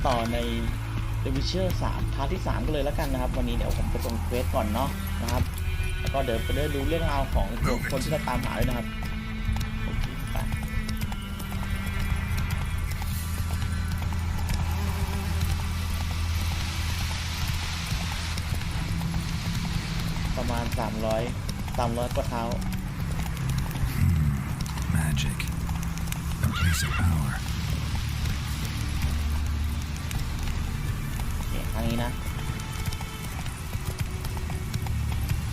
ต่อใน The Witcher 3 พาร์ทที่ 3กันเลยแล้วกันนะครับวันนี้เดี๋ยวผมจะส่งเควสก่อนเนาะนะครับแล้วก็เดี๋ยวไปดูเรื่องราวของคนที่เราตามหาด้วยนะครับโอเคไปประมาณ300กว่าเท้า Magic. A place of power. เนี่ยทางนี้นะ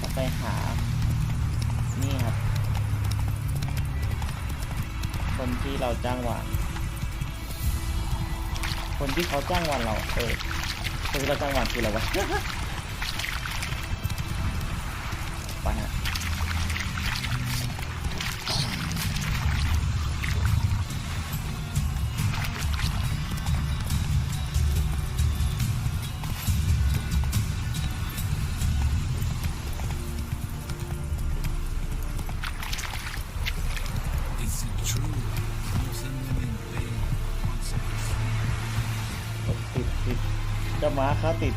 จะไปหานี่ครับคนที่เราจ้างวานคนที่เขาจ้างวานเราคนที่เราจ้างวานคืออะไรวะ ไปฮะติดจะมาค้าติด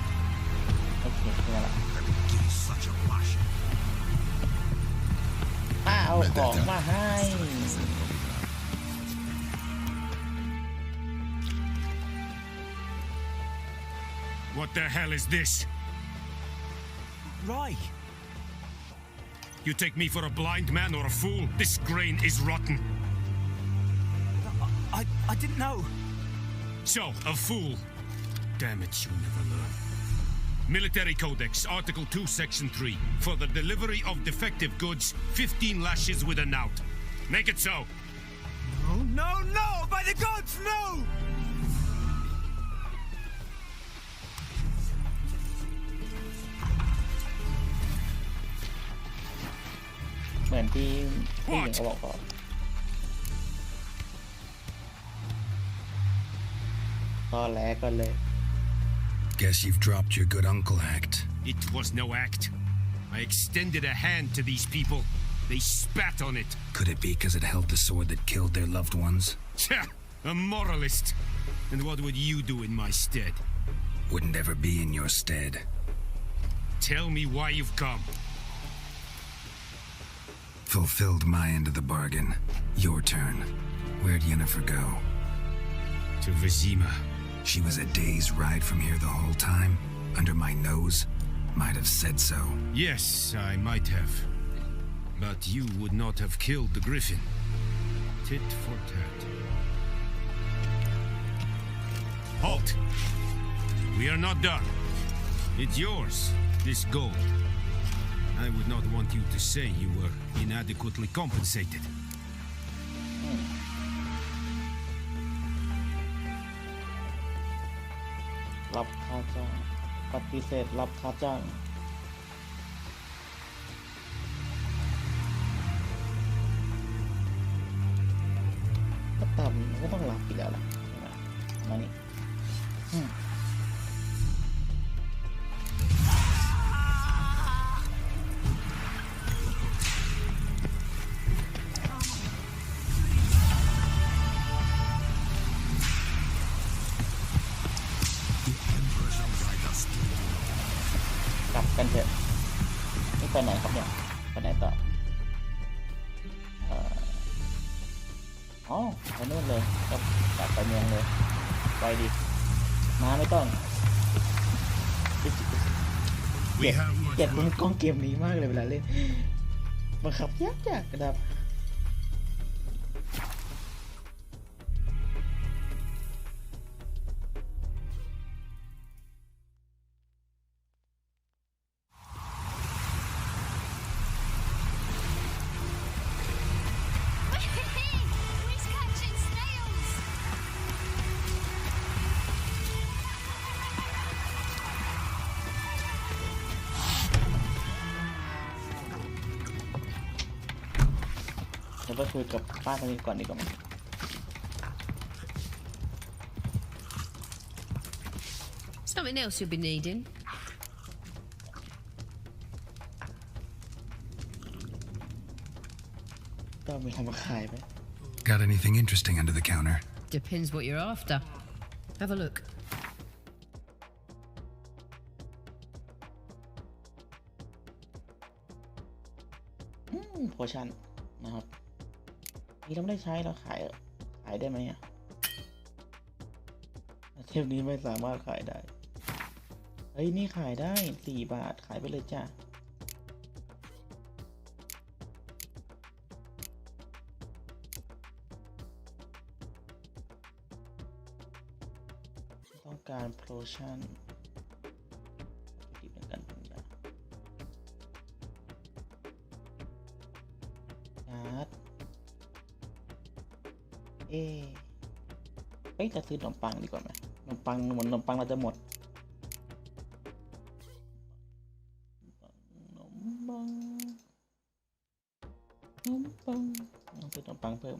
โอเคขึ้นมาละเอาของมาให้ What the hell is this? Rye. You take me for a blind man or a fool? This grain is rotten. I didn't know. So, a fool. Damn it, you never learn. Military Codex, Article 2, Section 3. For the delivery of defective goods, 15 lashes with a knout. Make it so. No! By the gods, no! เหมือนที่ผู้หญิงเขาบอกก่อนตอนแรกก็เลย Guess you've dropped your good uncle act. It was no act. I extended a hand to these people. They spat on it. Could it be because it held the sword that killed their loved ones? Tja, a moralist. And what would you do in my stead? Wouldn't ever be in your stead. Tell me why you've come. Fulfilled my end of the bargain. Your turn. Where'd Yennefer go? To Vizima. She was a day's ride from here the whole time. Under my nose. Might have said so. Yes, I might have. But you would not have killed the griffin. Tit for tat. Halt! We are not done. It's yours, this gold. I would not want you to say you were inadequately compensated. รับค่าจ้างปฏิเสธรับค่าจ้างก็ต่ำก็ต้องรับอีกแล้วล่ะมานี่กลับกันเถอะนี่ไปไหนครับเนี่ยไปไหนต่อไปนู่นเลยก็กลับไปเมืองเลยไปดิมาไม่ต้องเกลียดมุมกล้องเกมนี้มากเลยเวลาเล่นบังคับยากๆนะครับเราไปคุยกับป้าคนนี้ก่อนดีกว่ามั้ย Something else you'll be needing. ก็มีทำมาขายไหม Got anything interesting under the counter? Depends what you're after. Have a look. โพชั่นนะครับนี่เราไม่ได้ใช้เราขายได้ไหมอ่ะเทปนี้ไม่สามารถขายได้เฮ้ยนี่ขายได้4 บาทขายไปเลยจ้าต้องการโพชั่นติดกันเป็นยาการ์ดเอ้ยจะซื้อขนมปังดีกว่าไหมขนมปังเหมือนขนมปังเราจะหมดต้องซื้อขนมปังเพิ่ม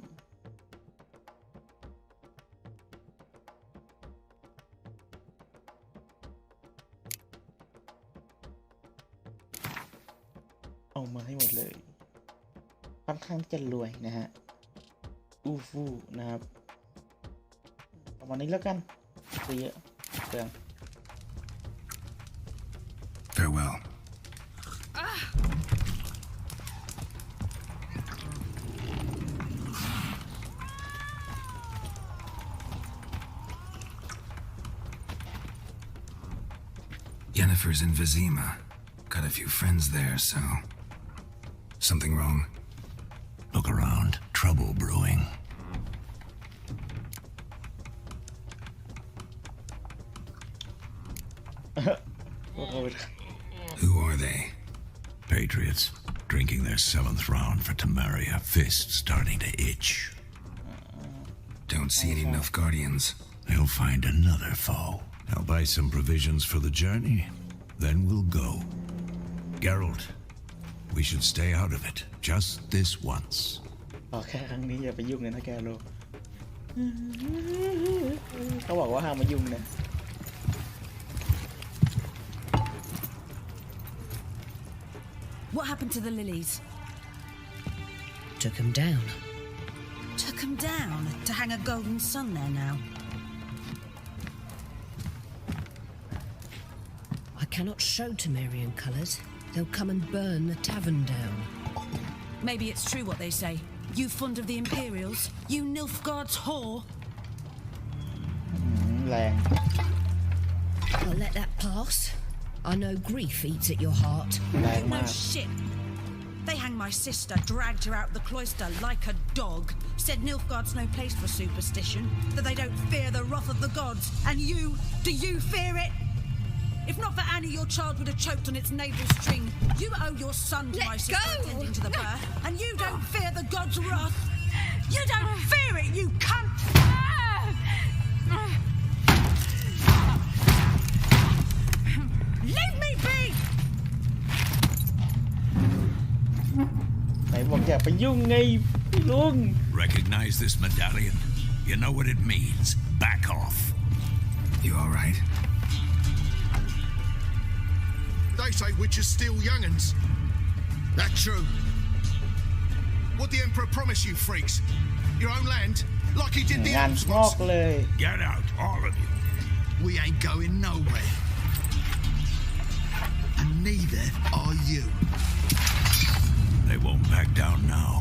เอามาให้หมดเลยค่อนข้างจะรวยนะฮะอูฟูนะครับประมาณนี้แล้วกันซื้อเยอะเปลือง Farewell. Yennefer's in Vizima. Got a few friends there, so... Something wrong? Look around. Trouble brewing. Who are they? Patriots. Drinking their 7th round for Temeria. Fists starting to itch. Don't see any Nilfgaardians. They'll find another foe. I'll buy some provisions for the journey. Then we'll go. Geralt, we should stay out of it. Just this once. บอกแค่ครั้งนี้อย่าไปยุ่งเลยนะแกโลเขาบอกว่าห้ามมายุ่งนะ What happened to the lilies? Took him down. Took them down to hang a golden sun there now. I cannot show Temerian colours. They'll come and burn the tavern down. Maybe it's true what they say. You fond of the Imperials? You Nilfgaard's whore? แรง I'll let that pass. I know grief eats at your heart. แรงมา No ก shit. They hang my sister, dragged her out the cloister like a dog. Said Nilfgaard's no place for superstition, that they don't fear the wrath of the gods. And you, do you fear it? If not for Annie, your child would have choked on its navel string. You owe your son to my sister attending to the birth, and you don't fear the gods' wrath. You don't fear it, you cunt! Leave me be! ไหนบอกอย่าไปยุ่งไงพี่ลุง Recognize this medallion? You know what it means. Back off. You alright? They say witches steal young'uns. That true? What the Emperor promise you freaks? Your own land? Like he did the งาน elves งอก once? เลย Get out, all of you. We ain't going nowhere. And neither are you. They won't back down now.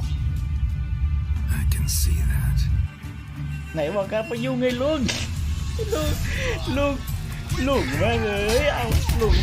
I can see that. ไหนบอกกันไปยุ่งไงลุงลุงมากเลยเอาลุง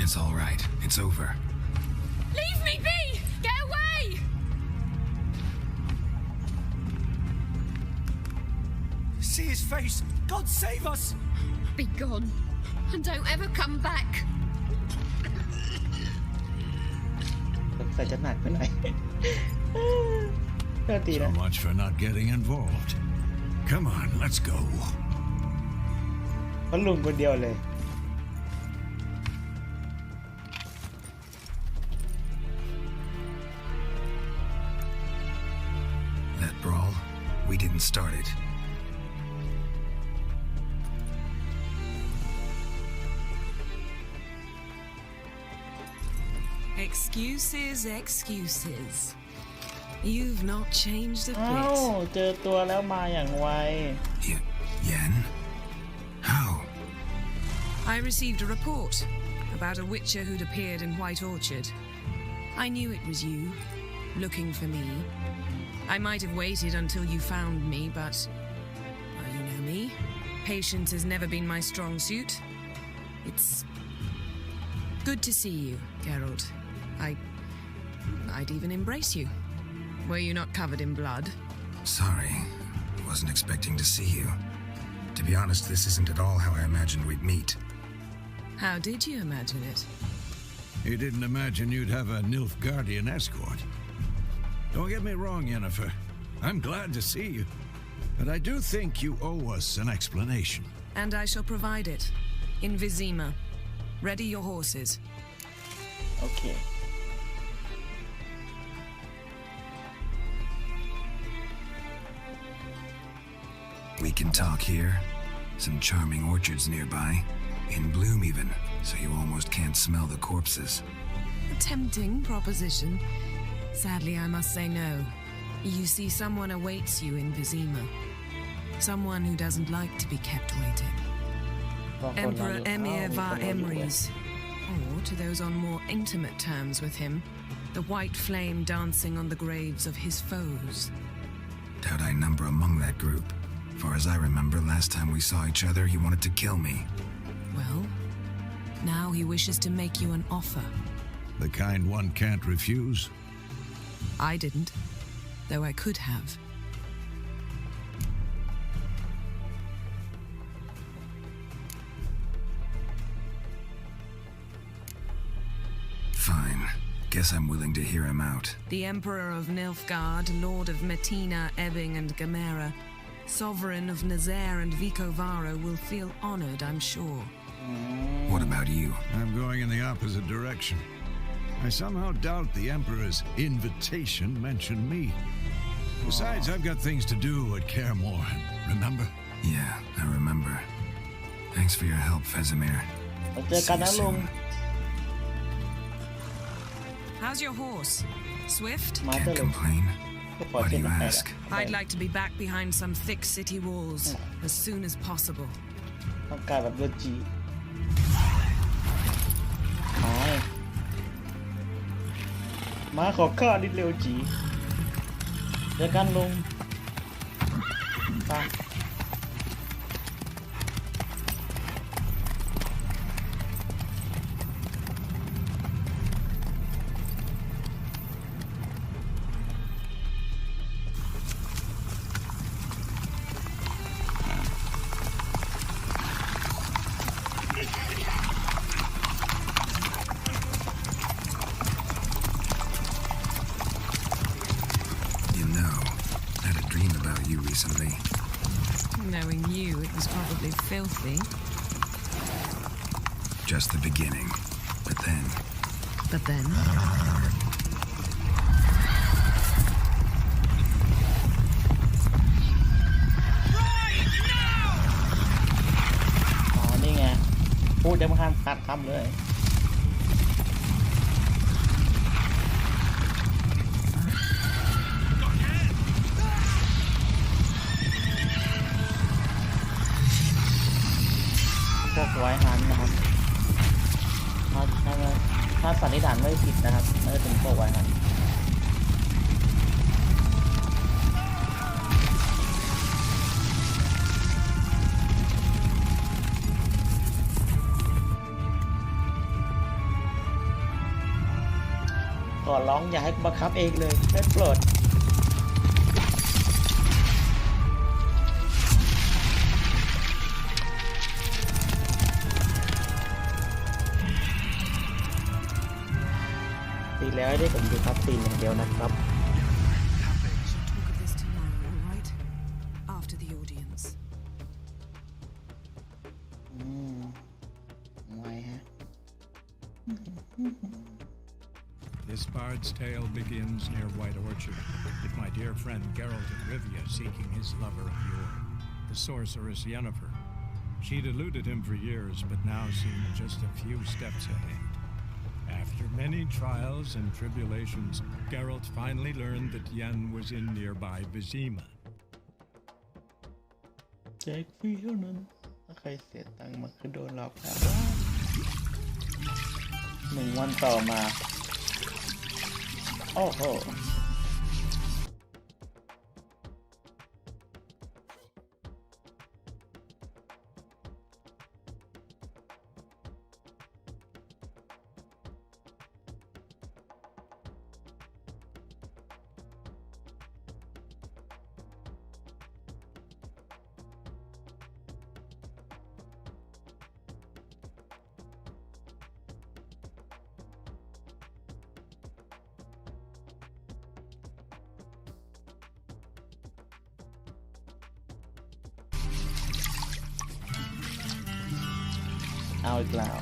It's alright. It's over. Leave me be! Get away! See his face! God save us! Be gone. And don't ever come back. ใส่จะหนักไปหน่อยก็ดี So นะ much for not getting involved. Come on, let's go. เพราะลุงคนเดียวเลย That brawl, we didn't start it. Excuses, excuses. You've not changed a อ้าว bit. เจอตัวแล้วมาอย่างไว Yen? How? I received a report about a witcher who'd appeared in White Orchard. I knew it was you, looking for me. I might have waited until you found me, but... well, you know me. Patience has never been my strong suit. It's... good to see you, Geralt. I'd even embrace you. Were you not covered in blood? Sorry. Wasn't expecting to see you. To be honest, this isn't at all how I imagined we'd meet. How did you imagine it? You didn't imagine you'd have a Nilfgaardian escort. Don't get me wrong, Yennefer. I'm glad to see you. But I do think you owe us an explanation. And I shall provide it. In Vizima. Ready your horses. โอเค We can talk here. Some charming orchards nearby. In bloom even, so you almost can't smell the corpses. A tempting proposition. Sadly, I must say no. You see, someone awaits you in Vizima. Someone who doesn't like to be kept waiting. บางคนเรา Emperor อยู่ Emir อ้าวมีคน var เราอยู่ด้วย Emrys. Or, to those on more intimate terms with him, the white flame dancing on the graves of his foes. Doubt I number among that group. Far as I remember, last time we saw each other, he wanted to kill me. Well, now he wishes to make you an offer. The kind one can't refuse. I didn't, though I could have. Fine. Guess I'm willing to hear him out. The Emperor of Nilfgaard, Lord of Metina, Ebbing and Gamera, Sovereign of Nazaire and Vicovaro will feel honored, I'm sure. What about you? I'm going in the opposite direction. I somehow doubt the Emperor's invitation mentioned me. Besides, I've got things to do at Kaer Morhen, remember? Yeah, I remember. Thanks for your help, Vesemir. เจอกันนะลุง How's your horse? Swift? มาเจอ Can't เลย complain. ก็ปล่อย Why เช็ do ด you ไป ask? I'd like to be back behind some thick city walls as soon as possible. ต้องการแบบเลือดจีมาขอข้าดิเร็วจีเจอกันลุงไป You know, I had a dream about you recently. Knowing you, it was probably filthy. Just the beginning. But then, But then, อ๋อนี่ไงพูดยังไม่ทันขาดคำเลย พวกไว้หันนะครับถ้าสันนิษฐานไม่ผิดนะครับน่าจะเป็นพวกไว้หันก่อนร้องอย่าให้บังคับเองเลยได้โปรดดีแล้วได้ผมดูคัพซีนอย่างเดียวนะครับ talk of this tomorrow, all right? After the audience. ไว้ฮะ This bard's tale begins near White Orchard, with my dear friend Geralt of Rivia seeking his lover of yore, the sorceress Yennefer. She'd eluded him for years, but now seemed just a few steps ahead. After many trials and tribulations, Geralt finally learned that Yen was in nearby Vizima. แจกฟรีเท่านั้นถ้าใครเสียตังค์มาคือโดนหลอกแล้ว1 วันต่อมาโอ้โหเอาอีกแล้ว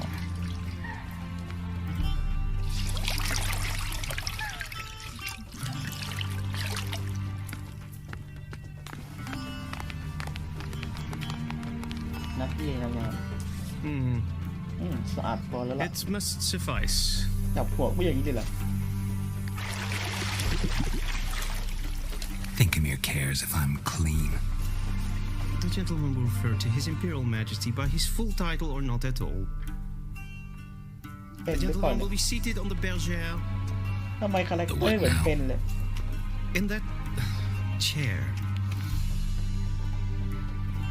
นักที่ทำงานสะอาดพอแล้วล่ะ It must suffice. จับหัวกูอย่างนี้เลยเหรอ Think Emir cares if I'm clean. The gentleman will refer to His Imperial Majesty by his full title or not at all. เป็น The หรือเปล่า gentleman เนี่ย will be seated on the bergère ทำไมคาแรคเตอร์เหมือนเป็นเลย in that chair.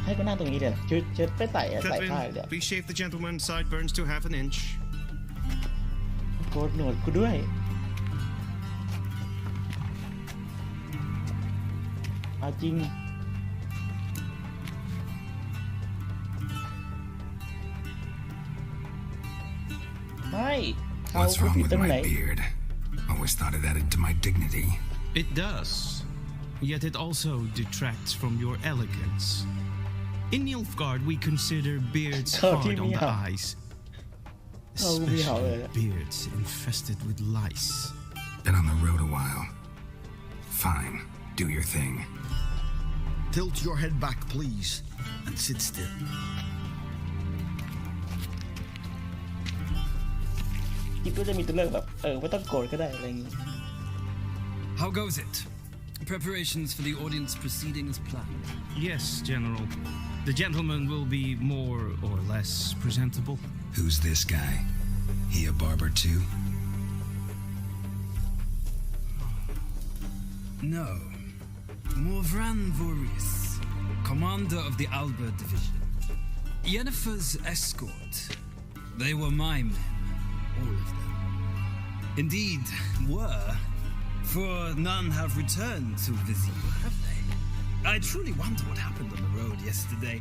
ให้ก็นั่งตรงนี้เดี๋ยวชุดไปใส่ผ้าเดี๋ยว Catherine, please shave the gentleman's sideburns to half an inch. โกนหนวดกูด้วยเอาจริงไม่เขา What's กู wrong ผิด with ตรงไหน my beard? Always thought it added to my dignity. It does, yet it also detracts from your elegance. In Nilfgaard, we consider beards hard on the eyes, especially beards infested with lice. Been on the road a while. Fine, do your thing. Tilt your head back, please, and sit still. คิดว่าจะมีตัวเลือกแบบไม่ต้องโกรธก็ได้อะไรอย่างงี้ How goes it? Preparations for the audience proceeding as planned. Yes, General. The gentleman will be more or less presentable. Who's this guy? He a barber too? No. Morvran Vorius, commander of the Alba Division. Yennefer's escort. They were my men, all of them. Indeed, were, for none have returned to Vizima, have they? I truly wonder what happened on the road yesterday.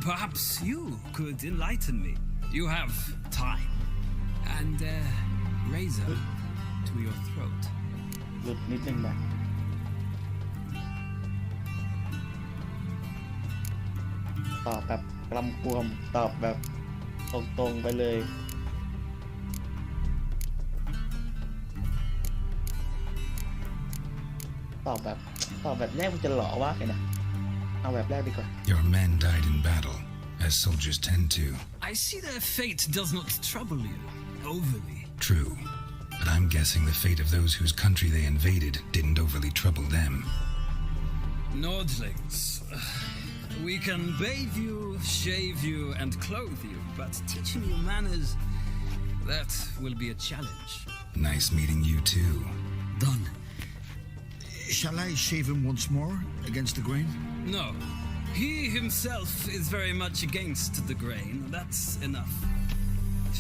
Perhaps you could enlighten me. You have time. And razor to your throat. หลุดนิดนึงนะตอบแบบกำกวมตอบแบบตรงๆไปเลยตอบแบบแรกมันจะหล่อว่าไงนะเอาแบบแรกดีกว่า Your men died in battle, as soldiers tend to. I see their fate does not trouble you overly. True, but I'm guessing the fate of those whose country they invaded didn't overly trouble them. Nordlings. We can bathe you, shave you, and clothe you, but teaching you manners, that will be a challenge. Nice meeting you too. Done. Shall I shave him once more against the grain? No. He himself is very much against the grain. That's enough.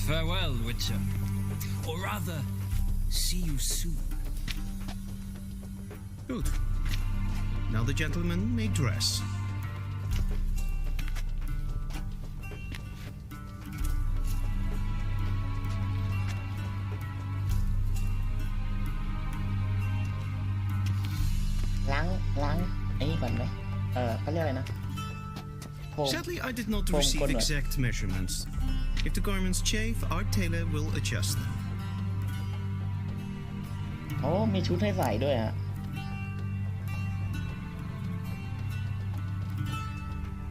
Farewell, Witcher. Or rather, see you soon. Good. Now the gentleman may dress.ล้างไอ้นี่ก่อนไหมเขาเรียกอะไรนะ Sadly, I did not receive exact measurements. If the garments chafe, our tailor will adjust them. โอ้มีชุดให้ใส่ด้วยฮะ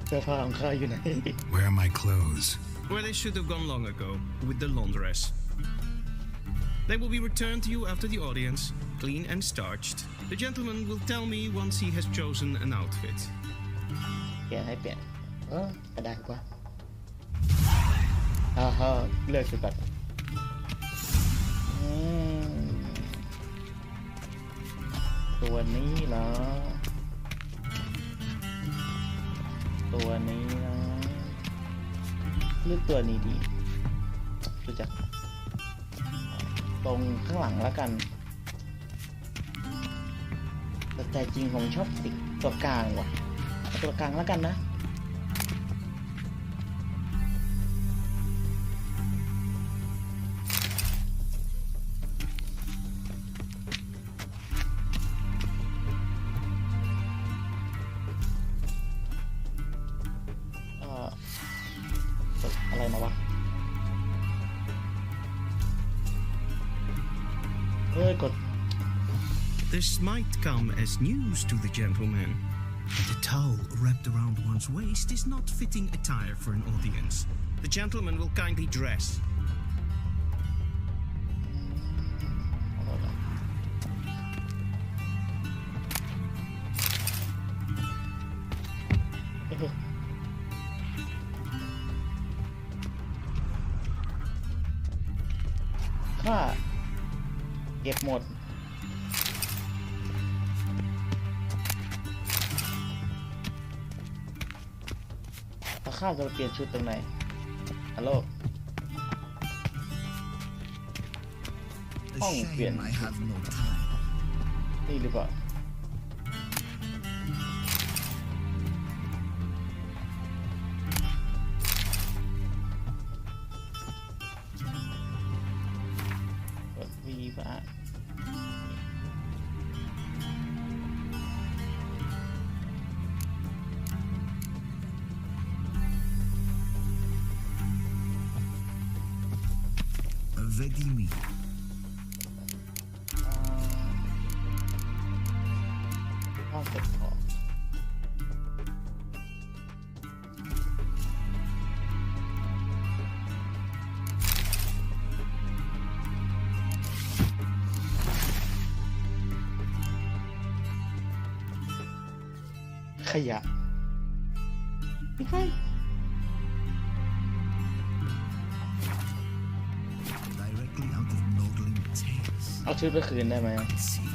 เสื้อผ้าของข้าอยู่ไหน Where are my clothes? Where they should have gone long ago, with the laundress. They will be returned to you after the audience, clean and starched. The gentleman will tell me once he has chosen an outfit. เปลี่ยนให้เปลี่ยนกระดาษกว่าเลือกชุดก่อนตัวนี้เหรอตัวนี้นะเลือกตัวนี้ดีดูจากตรงข้างหลังแล้วกันแต่ใจจริงผมชอบติดตัวกลางว่ะตัวกลางแล้วกันนะอะไรมาวะกด This might come as news to the gentleman, but the towel wrapped around one's waist is not fitting attire for an audience. The gentleman will kindly dress.เก็บหมดข้าวจะเปลี่ยนชุดตรงไหนฮัลโหลห้องเปลี่ยนนี่หรือเปล่าVedimi. ห้องเก็บของขยะไม่ใช่เอาชุดไปคืนได้ไหม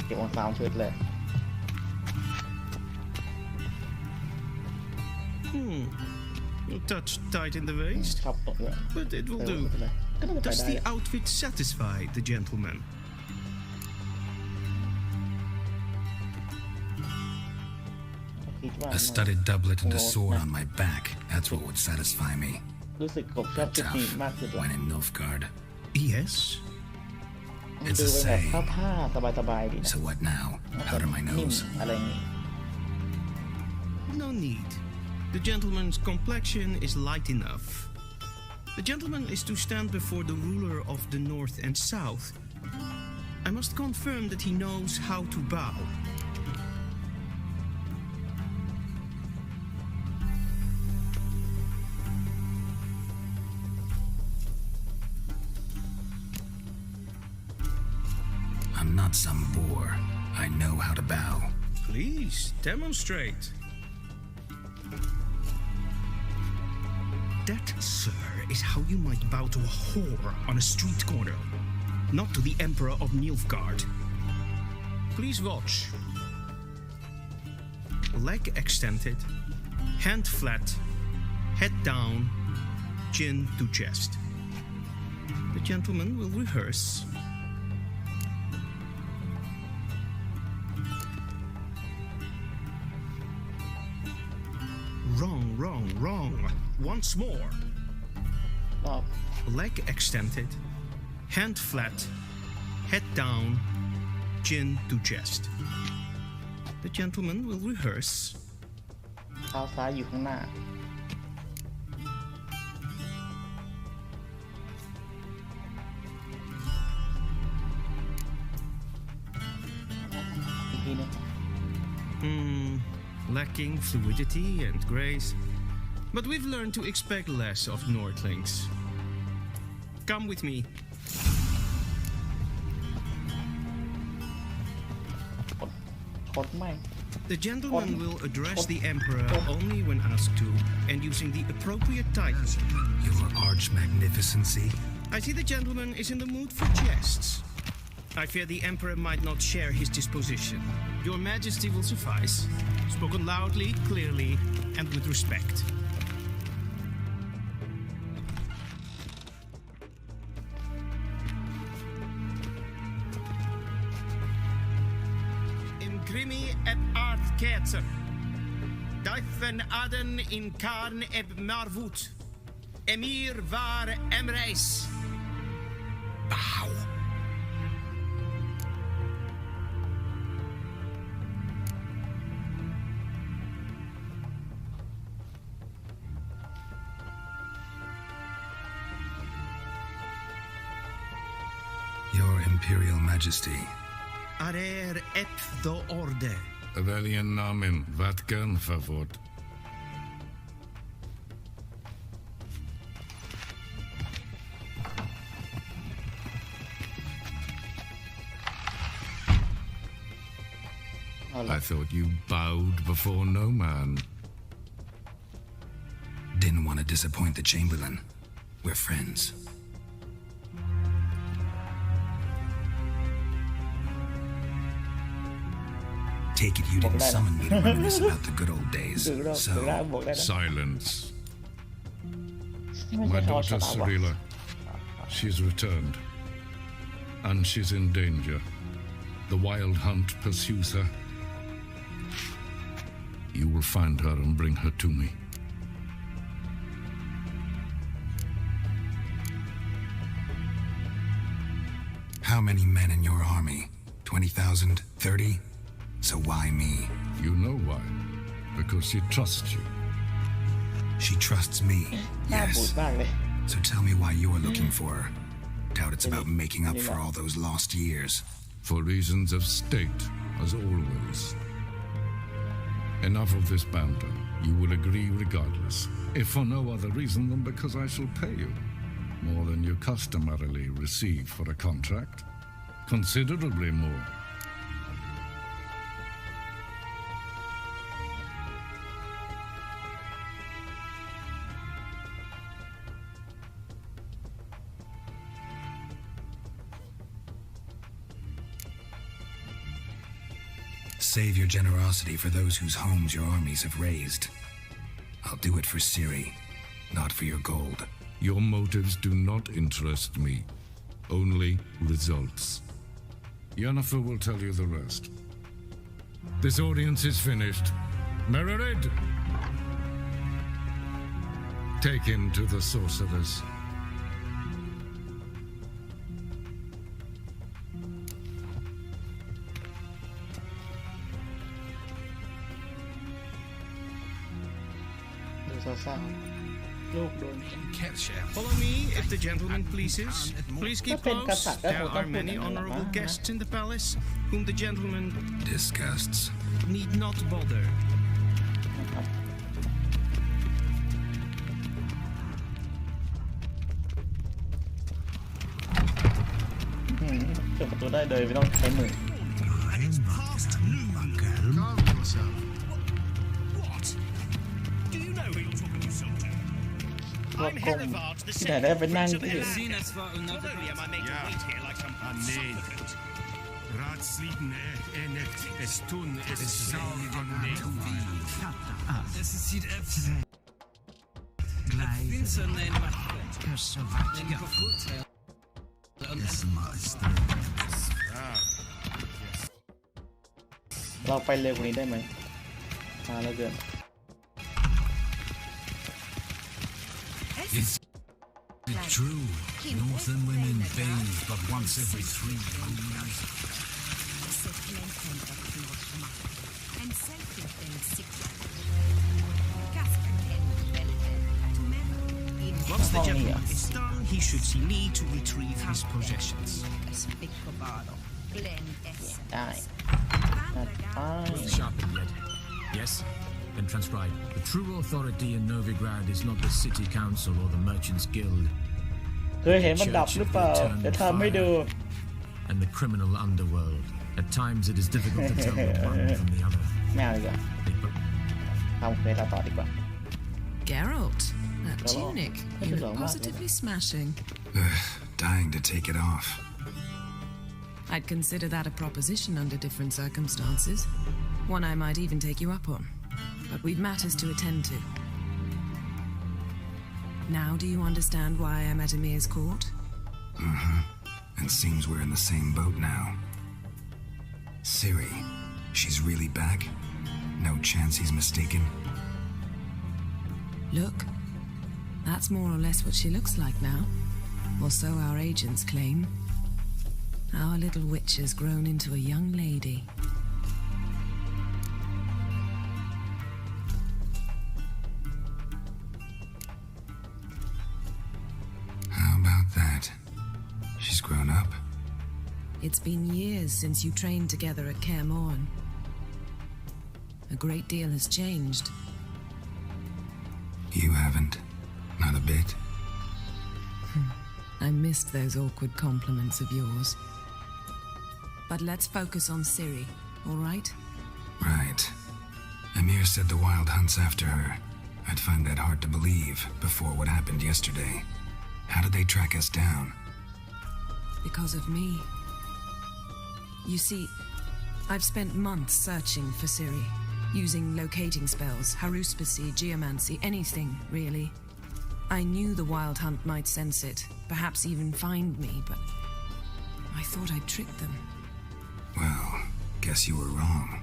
เก็บของ3 ชุดเลย A touch tight in the waist, but it will do. Does the outfit satisfy the gentleman? A studded doublet and a sword on my back. That's what would satisfy me. รู้สึกกบชอบชุดนี้มากสุด When in Nilfgaard. Yes. It's a saying. ผ้าสบายๆดีนะ So what now? Powder my nose. อะไรงี้ No need. The gentleman's complexion is light enough. The gentleman is to stand before the ruler of the North and South. I must confirm that he knows how to bow. I'm not some boor. I know how to bow. Please, demonstrate. That, sir, is how you might bow to a whore on a street corner, not to the Emperor of Nilfgaard. Please watch. Leg extended, hand flat, head down, chin to chest. The gentleman will rehearse. Wrong. Once more. Leg extended, hand flat, head down, chin to chest. The gentleman will rehearse. เท้าซ้ายอยู่ข้างหน้าอีกทีนึง Lacking fluidity and grace, but we've learned to expect less of Nordlings. Come with me. คตไม่ The gentleman will address the Emperor only when asked to, and using the appropriate title. Your arch magnificency. I see the gentleman is in the mood for jests. I fear the Emperor might not share his disposition. Your Majesty will suffice. Spoken loudly, clearly, and with respect. Imgrimi eb art ketzer. Duifen aden in karn eb marvut. Emir var emreis. Bow. Your Imperial Majesty. Arer Ep.3. Weljen namen, wat kan favort? I thought you bowed before no man. Didn't want to disappoint the Chamberlain. We're friends. Take it you didn't summon me to reminisce about the good old days. So, Silence. My daughter Cirilla, she's returned. And she's in danger. The wild hunt pursues her. You will find her and bring her to me. How many men in your army? 20,000? 30? So why me? You know why. Because she trusts you. She trusts me. Yes. So tell me why you're looking for her. Doubt it's about making up for all those lost years. For reasons of state, as always. Enough of this banter. You will agree regardless. If for no other reason than because I shall pay you. More than you customarily receive for a contract. Considerably more. Save your generosity for those whose homes your armies have razed. I'll do it for Ciri, not for your gold. Your motives do not interest me. Only results. Yennefer will tell you the rest. This audience is finished. Mererid! Take him to the sorceress. Follow me, if the gentleman pleases. Please keep close. There are many honorable guests in the palace, whom the gentleman disgusts need not bother. เปิดประตูได้โดยไม่ต้องใช้มือ ตัวกลมที่ไหนได้ไปนั่งที่ เราไปเร็วกว่านี้ได้ไหมมาแล้วเกิน Is it true? Northern women bathe but once every 3 years. Once the gentleman is done, he should see Lee to retrieve his possessions. ได้ตัดไป Sharpened yet? Yes? Then transcribe. The true authority in Novigrad is not the city council or the merchants guild. เคยเห็นมันดับหรือเปล่าเดี๋ยวทำให้ดู And the criminal underworld. At times it is difficult to tell the one from the other. ไม่เอาดีกว่าเอาเควสต่อดีกว่า Geralt, that Hello. tunic. This You is look all right, positively smashing. Dying to take it off. I'd consider that a proposition under different circumstances. One I might even take you up on. But we've matters to attend to. Now do you understand why I'm at Emir's court? And seems we're in the same boat now. Ciri, she's really back? No chance he's mistaken? Look, that's more or less what she looks like now. Or so our agents claim. Our little witch has grown into a young lady. How about that? She's grown up? It's been years since you trained together at Kaer Morhen. A great deal has changed. You haven't. Not a bit. I missed those awkward compliments of yours. But let's focus on Ciri, all right? Right. Emir said the Wild Hunt's after her. I'd find that hard to believe before what happened yesterday. How did they track us down? Because of me. You see, I've spent months searching for Ciri, using locating spells, haruspicy, geomancy, anything, really. I knew the Wild Hunt might sense it, perhaps even find me, but I thought I'd trick them. Well, guess you were wrong.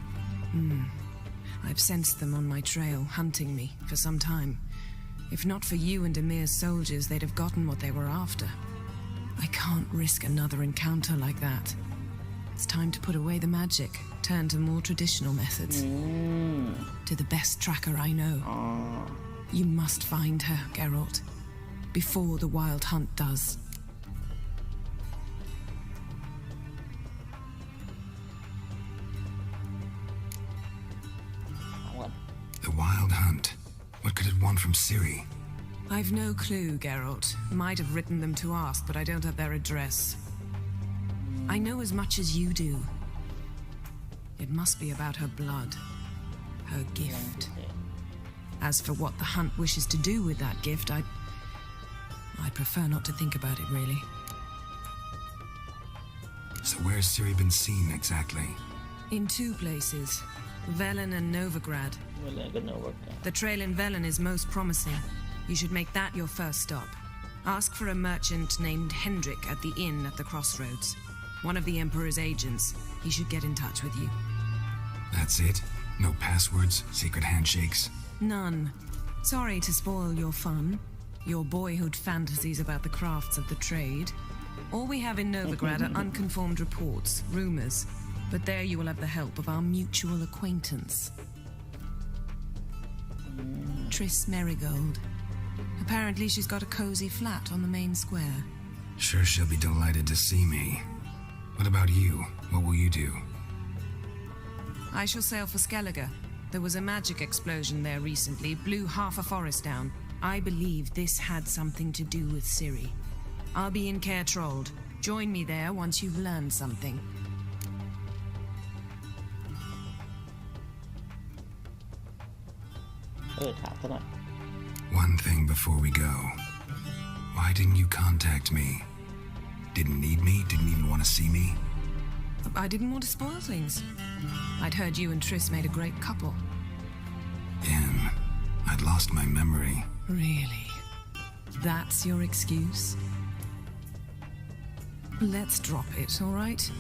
I've sensed them on my trail, hunting me, for some time. If not for you and Emir's soldiers, they'd have gotten what they were after. I can't risk another encounter like that. It's time to put away the magic, turn to more traditional methods. To the best tracker I know. You must find her, Geralt, before the Wild Hunt does. The Wild Hunt. What could it want from Ciri? I've no clue, Geralt. Might have written them to ask, but I don't have their address. I know as much as you do. It must be about her blood, her gift. As for what the Hunt wishes to do with that gift, I'd prefer not to think about it, really. So where's Ciri been seen exactly? In two places, Velen and Novigrad. The trail in Velen is most promising. You should make that your first stop. Ask for a merchant named Hendrik at the inn at the crossroads. One of the Emperor's agents. He should get in touch with you. That's it? No passwords? Secret handshakes? None. Sorry to spoil your fun, your boyhood fantasies about the crafts of the trade. All we have in Novigrad are unconformed reports, rumors, but there you will have the help of our mutual acquaintance. Triss Merigold. Apparently she's got a cozy flat on the main square. Sure she'll be delighted to see me. What about you? What will you do? I shall sail for Skellige. There was a magic explosion there recently, blew half a forest down. I believe this had something to do with Ciri. I'll be in Caer Trold. Join me there once you've learned something. One thing before we go. Why didn't you contact me? Didn't need me? Didn't even want to see me? I didn't want to spoil things. I'd heard you and Triss made a great couple. Yen, I'd lost my memory. Really? That's your excuse? Let's drop it, all right?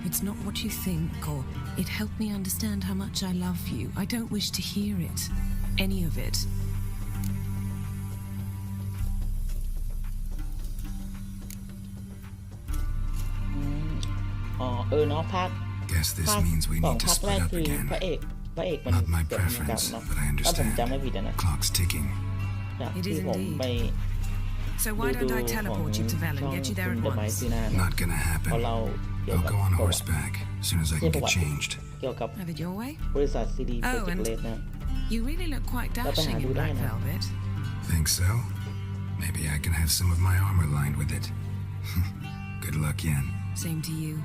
It's not what you think, or it helped me understand how much I love you. I don't wish to hear it. Any of it. Guess this means we need to split up again. Not my preference, but I understand. Clock's ticking. It is indeed. So why don't I teleport you to Velen, get you there at once? Not gonna happen. I'll go on horseback as soon as I can get changed. Have it your way? Oh, and you really look quite dashing in black velvet. Think so? Maybe I can have some of my armor lined with it. Good luck, Yen. Same to you.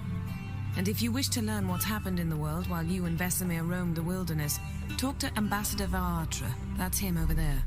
And if you wish to learn what's happened in the world while you and Vesemir roamed the wilderness, talk to Ambassador Varatra. That's him over there.